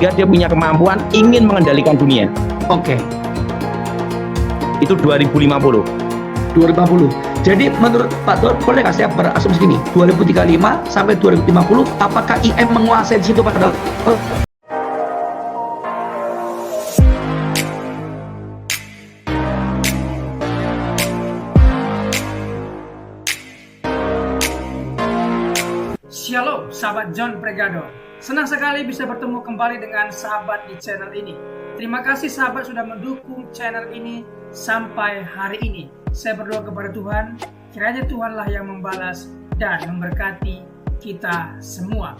Ketika dia punya kemampuan ingin mengendalikan dunia. Oke. Itu 2050. 2050. Jadi menurut Pak Daud, boleh nggak saya berasumsi gini, 2035 sampai 2050, apakah IM menguasai di situ Pak Daud? Shalom sahabat John Pregador. Senang sekali bisa bertemu kembali dengan sahabat di channel ini. Terima kasih sahabat sudah mendukung channel ini sampai hari ini. Saya berdoa kepada Tuhan, kiranya Tuhanlah yang membalas dan memberkati kita semua.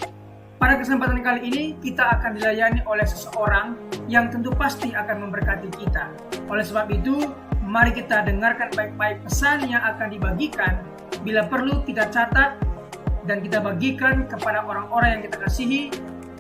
Pada kesempatan kali ini kita akan dilayani oleh seseorang yang tentu pasti akan memberkati kita. Oleh sebab itu, mari kita dengarkan baik-baik pesan yang akan dibagikan. Bila perlu kita catat dan kita bagikan kepada orang-orang yang kita kasihi,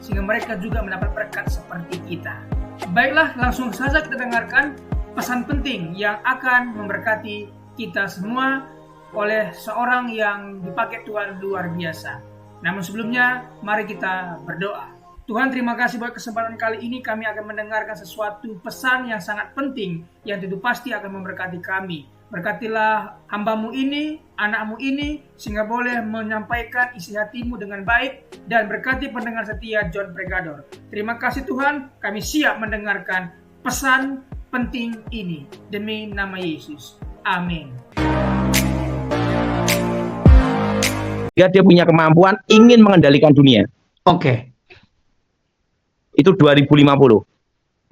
sehingga mereka juga mendapat berkat seperti kita. Baiklah, langsung saja kita dengarkan pesan penting yang akan memberkati kita semua oleh seorang yang dipakai Tuhan luar biasa. Namun sebelumnya, mari kita berdoa. Tuhan, terima kasih buat kesempatan kali ini kami akan mendengarkan sesuatu pesan yang sangat penting yang tentu pasti akan memberkati kami. Berkatilah hambamu ini, anakmu ini, sehingga boleh menyampaikan isi hatimu dengan baik, dan berkati pendengar setia John Pregador. Terima kasih Tuhan, kami siap mendengarkan pesan penting ini. Demi nama Yesus. Amin. Ketika dia punya kemampuan ingin mengendalikan dunia. Oke. Itu 2050.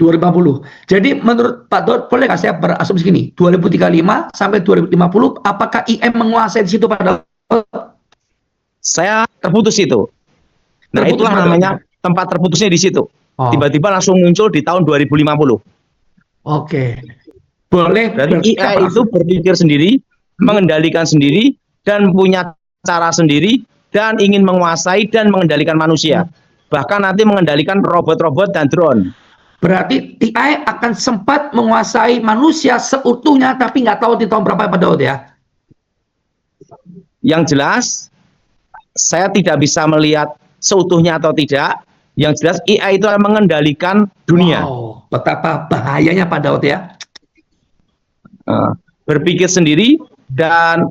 2050. Jadi menurut Pak Daud, boleh nggak saya berasumsi gini, 2035 sampai 2050, apakah IM menguasai di situ Pak Daud? Saya terputus itu. Nah, Terputus, itulah Pak Daud. namanya tempat terputusnya di situ. Oh. Tiba-tiba langsung muncul di tahun 2050. Oke. Boleh. Berarti IA itu berpikir sendiri, mengendalikan sendiri, dan punya cara sendiri, dan ingin menguasai dan mengendalikan manusia. Bahkan nanti mengendalikan robot-robot dan drone. Berarti AI akan sempat menguasai manusia seutuhnya, tapi nggak tahu di tahun berapa Pak Daud ya? Yang jelas, saya tidak bisa melihat seutuhnya atau tidak. Yang jelas, AI itu akan mengendalikan dunia. Wow, betapa bahayanya Pak Daud ya. Berpikir sendiri dan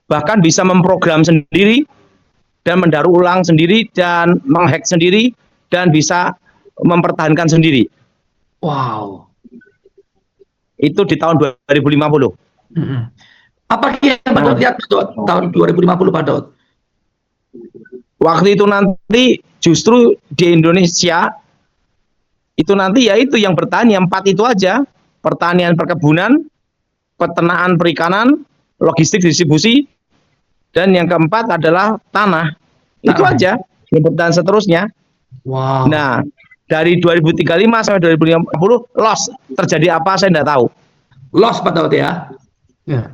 bahkan bisa memprogram sendiri dan mendaur ulang sendiri dan menghack sendiri dan bisa mempertahankan sendiri. Wow. Itu di tahun 2050. Apa yang Pak Daud lihat tahun 2050 Pak Daud? Waktu itu nanti justru di Indonesia itu nanti yaitu yang bertani, 4 itu aja. Pertanian, perkebunan, peternakan, perikanan, logistik, distribusi, dan yang keempat adalah tanah. Itu aja yang bertahan seterusnya. Wow. Nah, dari 2035 sampai 2050 loss, terjadi apa saya tidak tahu. Lost Pak Daud ya? Ya.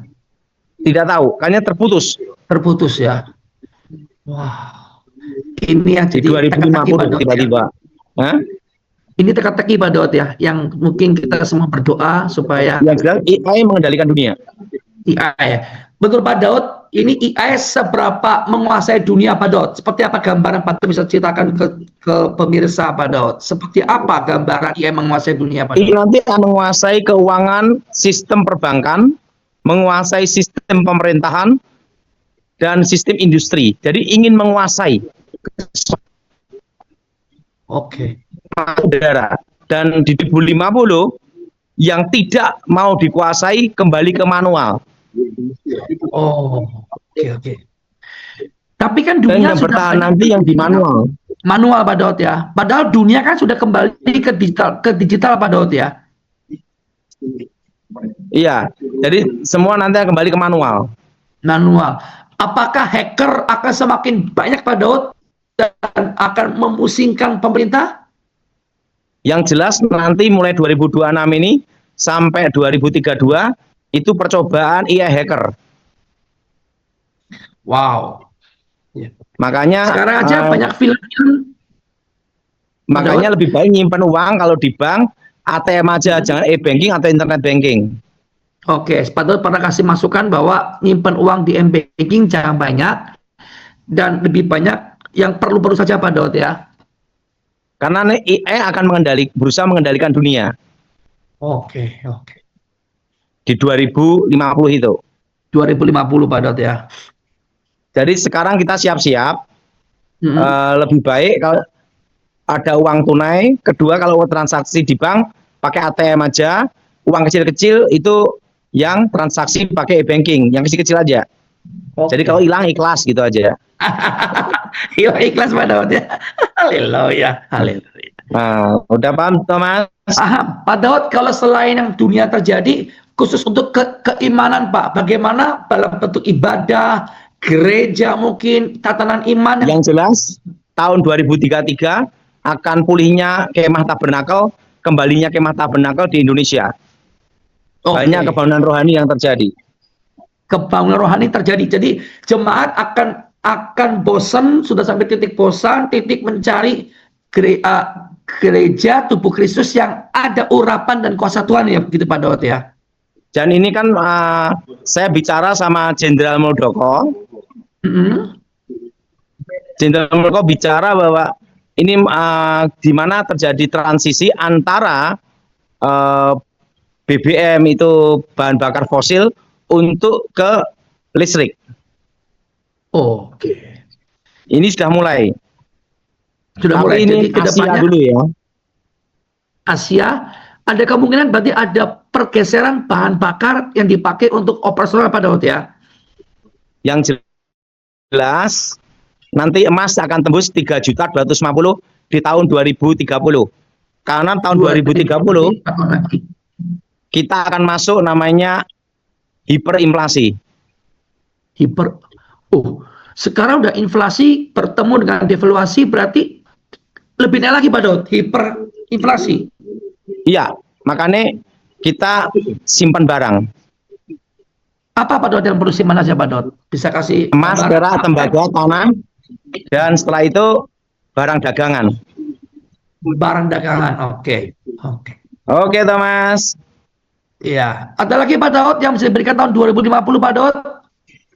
Tidak tahu, kayaknya terputus. Terputus ya. Wow. Ini yang Di jadi 2050 tiba-tiba. Ya. Ini teka-teki Pak Daud ya, yang mungkin kita semua berdoa supaya Yang jelas AI mengendalikan dunia. AI. Betul Pak Daud, ini AI seberapa menguasai dunia Pak Daud? Seperti apa gambaran Pak Daud bisa ceritakan ke pemirsa Pak Daud? Seperti apa gambaran AI menguasai dunia Pak Daud? Ini nanti akan menguasai keuangan, sistem perbankan, menguasai sistem pemerintahan, dan sistem industri. Jadi ingin menguasai udara. Dan di 2050 yang tidak mau dikuasai kembali ke manual. Oke. Tapi kan Dan dunia yang sudah bertahan nanti yang di manual. Manual Pak Daud ya. Padahal dunia kan sudah kembali ke digital Pak Daud ya. Iya. Jadi semua nanti akan kembali ke manual. Manual. Apakah hacker akan semakin banyak Pak Daud dan akan memusingkan pemerintah? Yang jelas nanti mulai 2026 ini sampai 2032 itu percobaan AI hacker. Wow. Makanya Sekarang aja banyak film. Makanya lebih baik nyimpan uang kalau di bank, ATM aja, jangan e-banking atau internet banking. Oke, Pak Daud pernah kasih masukan bahwa nyimpan uang di m-banking jangan banyak dan lebih banyak yang perlu-perlu saja Pak Daud ya. Karena AI akan berusaha mengendalikan dunia Oke. di 2050 itu. 2050 Pak Dot ya. Jadi sekarang kita siap-siap. Mm-mm. Lebih baik kalau ada uang tunai. Kedua, kalau transaksi di bank pakai ATM aja. Uang kecil-kecil itu yang transaksi pakai e-banking, yang kecil-kecil aja. Jadi kalau Oke. hilang ikhlas gitu aja. Iya, ikhlas Pak Dot ya. Haleluya. Haleluya. Nah, udah paham Thomas? Paham. Pak Daud, kalau selain yang dunia terjadi, khusus untuk keimanan Pak, bagaimana dalam bentuk ibadah, gereja mungkin, tatanan iman yang... Yang jelas tahun 2033 akan pulihnya kemah tabernakel, kembalinya kemah tabernakel di Indonesia. Banyak Oke, kebangunan rohani yang terjadi. kebangunan rohani terjadi. Jadi jemaat akan bosan, sudah sampai titik bosan, titik mencari gereja tubuh Kristus yang ada urapan dan kuasa Tuhan ya, begitu Pak Daud ya. Dan ini kan saya bicara sama Jenderal Muldoko. Mm-hmm. Jenderal Muldoko bicara bahwa ini di mana terjadi transisi antara BBM itu bahan bakar fosil untuk ke listrik. Oke. Ini sudah mulai. Sudah Tapi mulai. ini Jadi Asia kedepannya dulu ya. Asia, ada kemungkinan berarti ada pergeseran bahan bakar yang dipakai untuk operasional Pak Daud ya. Yang jelas nanti emas akan tembus 3.250 di tahun 2030. Karena tahun 2030 kita akan masuk namanya hiperinflasi. Sekarang udah inflasi bertemu dengan devaluasi, berarti lebih naik lagi Pak Daud, hiperinflasi. Iya, makanya kita simpan barang. Apa Pak Daud yang perlu simpan aja Pak Daud? Bisa kasih emas, perak, tembaga, tanah, dan setelah itu barang dagangan. Barang dagangan, oke. Oke, Thomas. Iya. Ada lagi Pak Daud yang bisa diberikan tahun 2050 Pak Daud?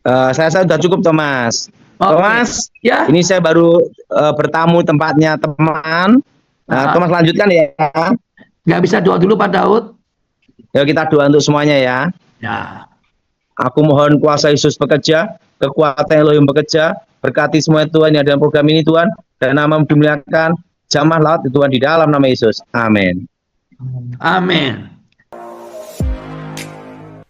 Saya sudah cukup, Thomas. Thomas, ya. Ini saya baru bertamu tempatnya teman. Thomas lanjutkan ya. Nggak bisa doa dulu Pak Daud? Yuk kita doa untuk semuanya ya. Ya. Aku mohon kuasa Yesus bekerja, kekuatan Elohim bekerja, berkati semua Tuhan yang dalam program ini Tuhan, dan nama dimuliakan, jamah laut Tuhan di dalam nama Yesus. Amin. Amin.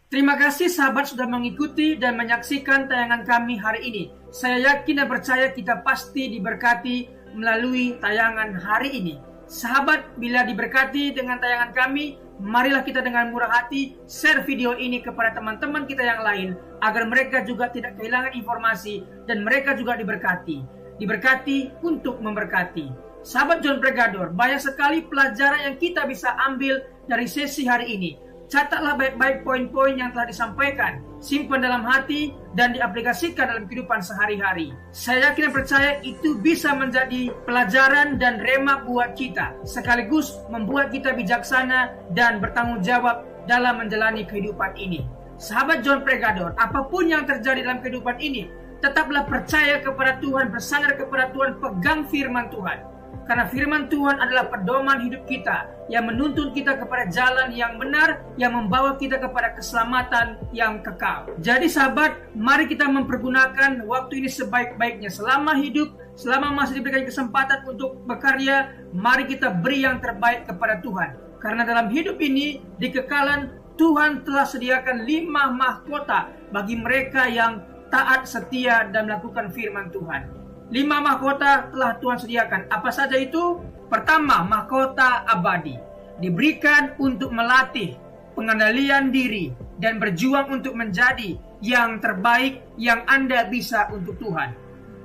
Terima kasih sahabat sudah mengikuti dan menyaksikan tayangan kami hari ini. Saya yakin dan percaya kita pasti diberkati melalui tayangan hari ini. Sahabat, bila diberkati dengan tayangan kami, marilah kita dengan murah hati share video ini kepada teman-teman kita yang lain, agar mereka juga tidak kehilangan informasi dan mereka juga diberkati. Diberkati untuk memberkati. Sahabat John Pregador, banyak sekali pelajaran yang kita bisa ambil dari sesi hari ini. Catatlah baik-baik poin-poin yang telah disampaikan, simpan dalam hati, dan diaplikasikan dalam kehidupan sehari-hari. Saya yakin dan percaya itu bisa menjadi pelajaran dan rema buat kita, sekaligus membuat kita bijaksana dan bertanggung jawab dalam menjalani kehidupan ini. Sahabat John Pregador, apapun yang terjadi dalam kehidupan ini, tetaplah percaya kepada Tuhan, bersandar kepada Tuhan, pegang firman Tuhan. Karena firman Tuhan adalah pedoman hidup kita yang menuntun kita kepada jalan yang benar, yang membawa kita kepada keselamatan yang kekal. Jadi sahabat, mari kita mempergunakan waktu ini sebaik-baiknya. Selama hidup, selama masih diberikan kesempatan untuk berkarya, mari kita beri yang terbaik kepada Tuhan. Karena dalam hidup ini, di kekalan, Tuhan telah sediakan 5 mahkota bagi mereka yang taat, setia, dan melakukan firman Tuhan. 5 mahkota telah Tuhan sediakan. Apa saja itu? Pertama, mahkota abadi. Diberikan untuk melatih pengendalian diri dan berjuang untuk menjadi yang terbaik yang Anda bisa untuk Tuhan.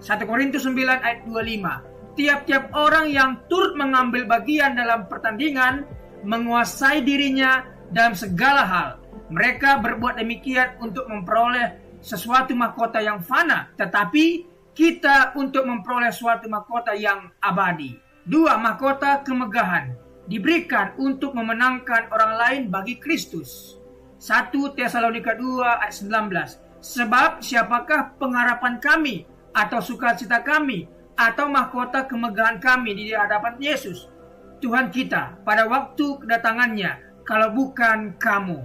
1 Korintus 9 ayat 25. Tiap-tiap orang yang turut mengambil bagian dalam pertandingan menguasai dirinya dalam segala hal. Mereka berbuat demikian untuk memperoleh sesuatu mahkota yang fana, tetapi kita untuk memperoleh suatu mahkota yang abadi. 2. Mahkota kemegahan diberikan untuk memenangkan orang lain bagi Kristus. 1 Tesalonika 2 ayat 19. Sebab siapakah pengharapan kami atau sukacita kami atau mahkota kemegahan kami di hadapan Yesus, Tuhan kita, pada waktu kedatangannya, kalau bukan kamu?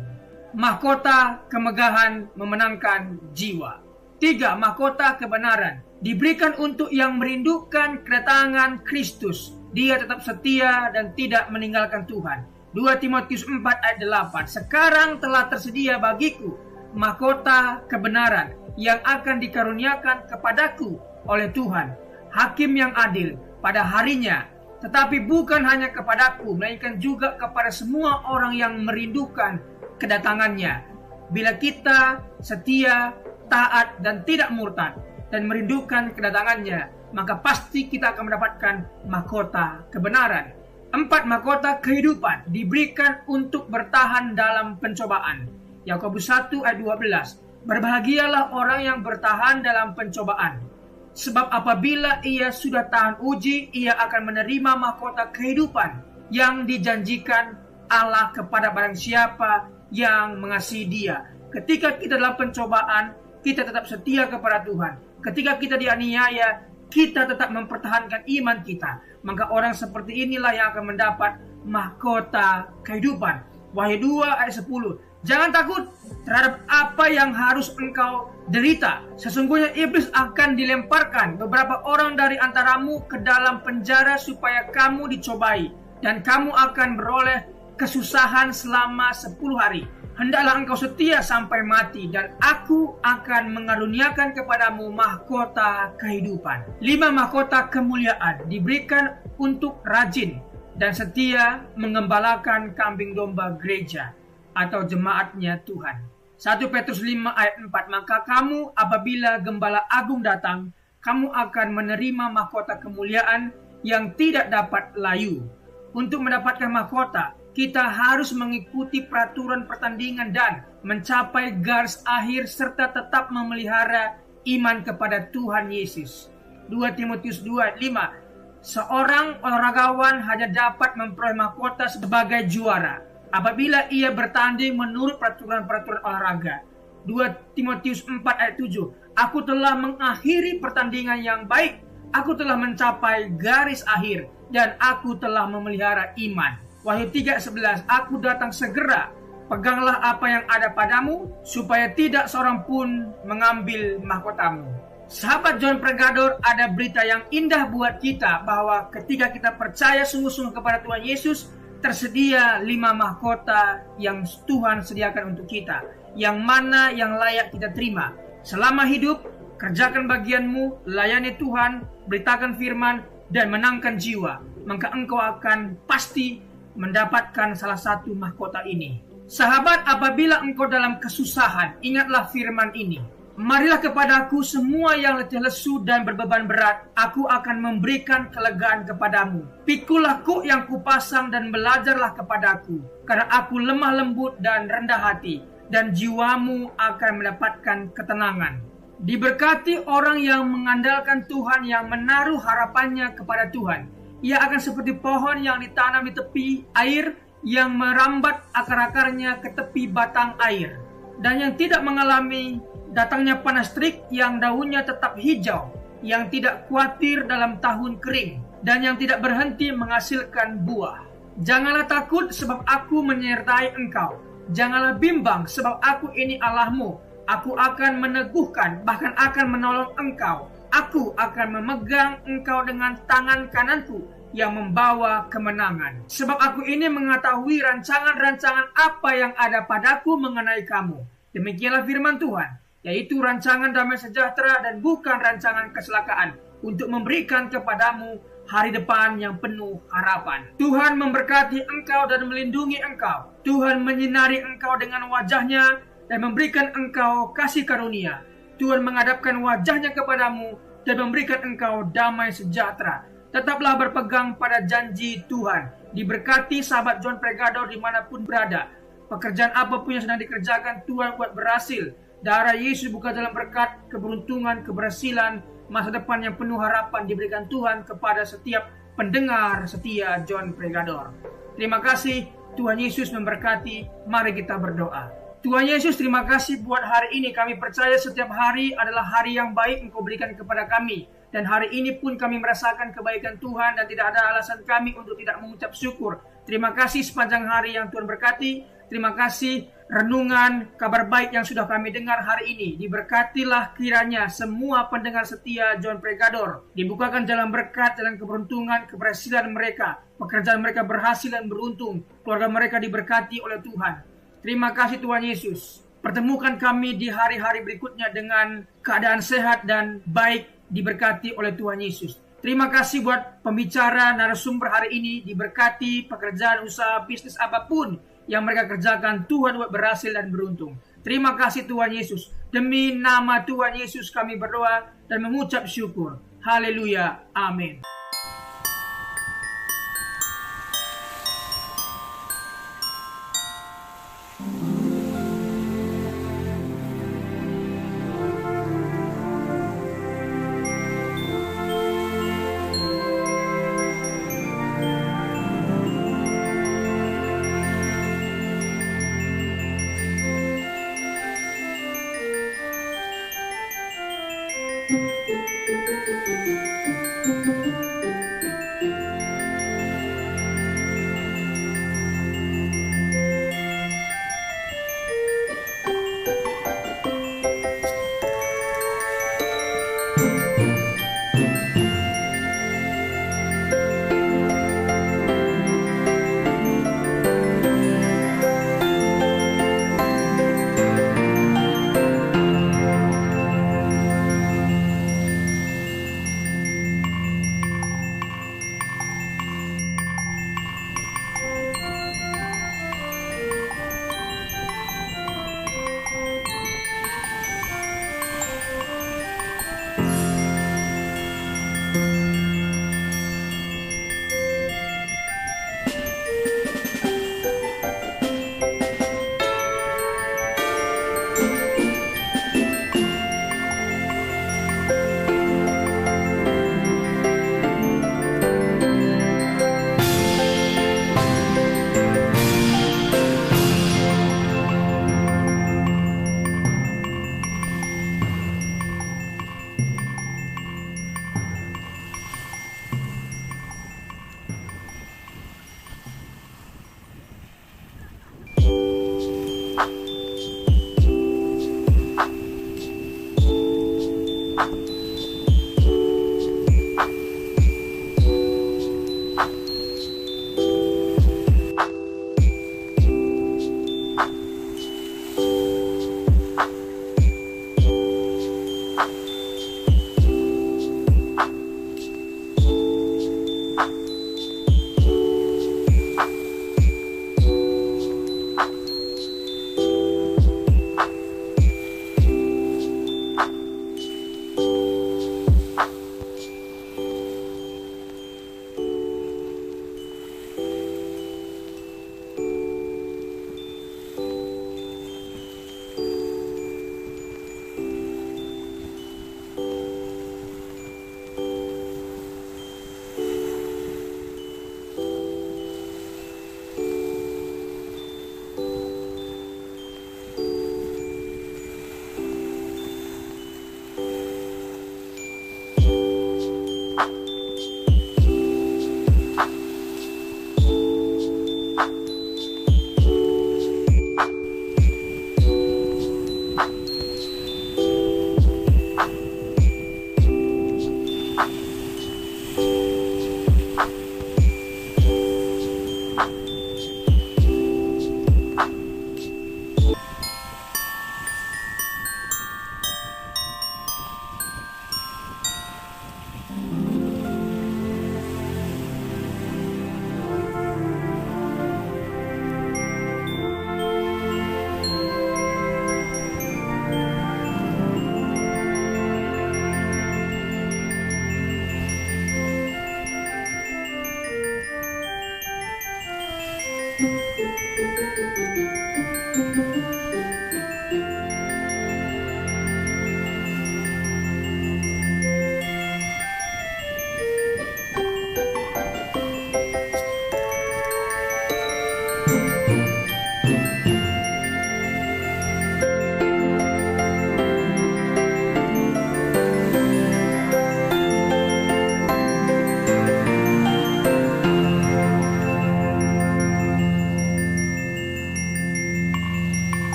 Mahkota kemegahan memenangkan jiwa. 3. Mahkota kebenaran diberikan untuk yang merindukan kedatangan Kristus. Dia tetap setia dan tidak meninggalkan Tuhan. 2 Timotius 4 ayat 8. Sekarang telah tersedia bagiku mahkota kebenaran yang akan dikaruniakan kepadaku oleh Tuhan, Hakim yang adil pada harinya, tetapi bukan hanya kepadaku, melainkan juga kepada semua orang yang merindukan kedatangannya. Bila kita setia, taat, dan tidak murtad, dan merindukan kedatangannya, maka pasti kita akan mendapatkan mahkota kebenaran. 4. Mahkota kehidupan diberikan untuk bertahan dalam pencobaan. Yakobus 1 ayat 12. Berbahagialah orang yang bertahan dalam pencobaan, sebab apabila ia sudah tahan uji, ia akan menerima mahkota kehidupan yang dijanjikan Allah kepada barang siapa yang mengasihi Dia. Ketika kita dalam pencobaan, kita tetap setia kepada Tuhan. Ketika kita dianiaya, kita tetap mempertahankan iman kita. Maka orang seperti inilah yang akan mendapat mahkota kehidupan. Wahyu 2 ayat 10. Jangan takut terhadap apa yang harus engkau derita. Sesungguhnya iblis akan dilemparkan beberapa orang dari antaramu ke dalam penjara supaya kamu dicobai, dan kamu akan beroleh kesusahan selama 10 hari. Hendaklah engkau setia sampai mati, dan aku akan mengaruniakan kepadamu mahkota kehidupan. 5. Mahkota kemuliaan diberikan untuk rajin dan setia mengembalakan kambing domba gereja atau jemaatnya Tuhan. 1 Petrus 5 ayat 4. Maka kamu apabila gembala agung datang, kamu akan menerima mahkota kemuliaan yang tidak dapat layu. Untuk mendapatkan mahkota, kita harus mengikuti peraturan pertandingan dan mencapai garis akhir serta tetap memelihara iman kepada Tuhan Yesus. 2 Timotius 2 ayat 5. Seorang olahragawan hanya dapat memperoleh mahkota sebagai juara apabila ia bertanding menurut peraturan-peraturan olahraga. 2 Timotius 4 ayat 7. Aku telah mengakhiri pertandingan yang baik, aku telah mencapai garis akhir, dan aku telah memelihara iman. Wahyu 3:11. Aku datang segera, peganglah apa yang ada padamu, supaya tidak seorang pun mengambil mahkotamu. Sahabat John Pregador, ada berita yang indah buat kita, bahwa ketika kita percaya sungguh-sungguh kepada Tuhan Yesus, tersedia 5 mahkota yang Tuhan sediakan untuk kita, yang mana yang layak kita terima. Selama hidup, kerjakan bagianmu, layani Tuhan, beritakan firman, dan menangkan jiwa, maka engkau akan pasti mendapatkan salah satu mahkota ini. Sahabat, apabila engkau dalam kesusahan, ingatlah firman ini. Marilah kepadaku semua yang letih lesu dan berbeban berat, aku akan memberikan kelegaan kepadamu. Pikulah kuk yang kupasang dan belajarlah kepadaku, karena aku lemah lembut dan rendah hati, dan jiwamu akan mendapatkan ketenangan. Diberkati orang yang mengandalkan Tuhan, yang menaruh harapannya kepada Tuhan. Ia akan seperti pohon yang ditanam di tepi air, yang merambat akar-akarnya ke tepi batang air, dan yang tidak mengalami datangnya panas terik, yang daunnya tetap hijau, yang tidak khawatir dalam tahun kering, dan yang tidak berhenti menghasilkan buah. Janganlah takut, sebab aku menyertai engkau. Janganlah bimbang, sebab aku ini Allahmu. Aku akan meneguhkan, bahkan akan menolong engkau. Aku akan memegang engkau dengan tangan kananku yang membawa kemenangan. Sebab aku ini mengetahui rancangan-rancangan apa yang ada padaku mengenai kamu. Demikianlah firman Tuhan, yaitu rancangan damai sejahtera dan bukan rancangan kecelakaan, untuk memberikan kepadamu hari depan yang penuh harapan. Tuhan memberkati engkau dan melindungi engkau. Tuhan menyinari engkau dengan wajahnya dan memberikan engkau kasih karunia. Tuhan menghadapkan wajahnya kepadamu dan memberikan engkau damai sejahtera. Tetaplah berpegang pada janji Tuhan. Diberkati sahabat John Pregador dimanapun berada. Pekerjaan apapun yang sedang dikerjakan, Tuhan buat berhasil. Darah Yesus bukan dalam berkat, keberuntungan, keberhasilan, masa depan yang penuh harapan diberikan Tuhan kepada setiap pendengar setia John Pregador. Terima kasih, Tuhan Yesus memberkati. Mari kita berdoa. Tuhan Yesus, terima kasih buat hari ini. Kami percaya setiap hari adalah hari yang baik Engkau berikan kepada kami. Dan hari ini pun kami merasakan kebaikan Tuhan dan tidak ada alasan kami untuk tidak mengucap syukur. Terima kasih sepanjang hari yang Tuhan berkati. Terima kasih renungan kabar baik yang sudah kami dengar hari ini. Diberkatilah kiranya semua pendengar setia John Pregador. Dibukakan jalan berkat, jalan keberuntungan, keberhasilan mereka. Pekerjaan mereka berhasil dan beruntung. Keluarga mereka diberkati oleh Tuhan. Terima kasih Tuhan Yesus. Pertemukan kami di hari-hari berikutnya dengan keadaan sehat dan baik, diberkati oleh Tuhan Yesus. Terima kasih buat pembicara narasumber hari ini. Diberkati pekerjaan, usaha, bisnis apapun yang mereka kerjakan, Tuhan buat berhasil dan beruntung. Terima kasih Tuhan Yesus. Demi nama Tuhan Yesus kami berdoa dan mengucap syukur. Haleluya. Amin.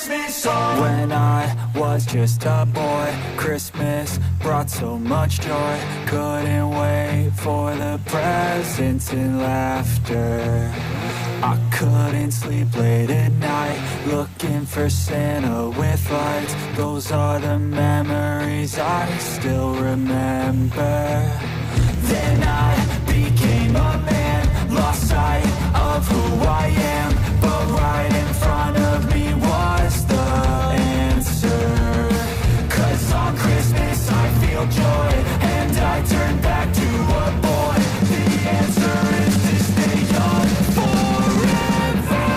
Christmas song. When I was just a boy, Christmas brought so much joy. Couldn't wait for the presents and laughter. I couldn't sleep late at night, looking for Santa with lights. Those are the memories I still remember. Then I became a man, lost sight of who I am, but right in front of me was the answer. 'Cause on Christmas I feel joy, and I turn back to a boy. The answer is to stay young forever.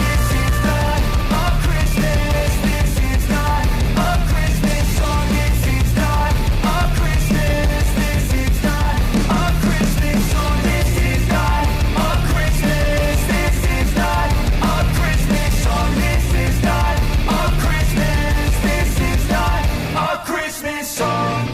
This is not a Christmas, this is not a Christmas song. This is not a Christmas, this is not a Christmas song. This is not a Christmas, this is not a Christmas song. This is not a Christmas, this is not a Christmas song.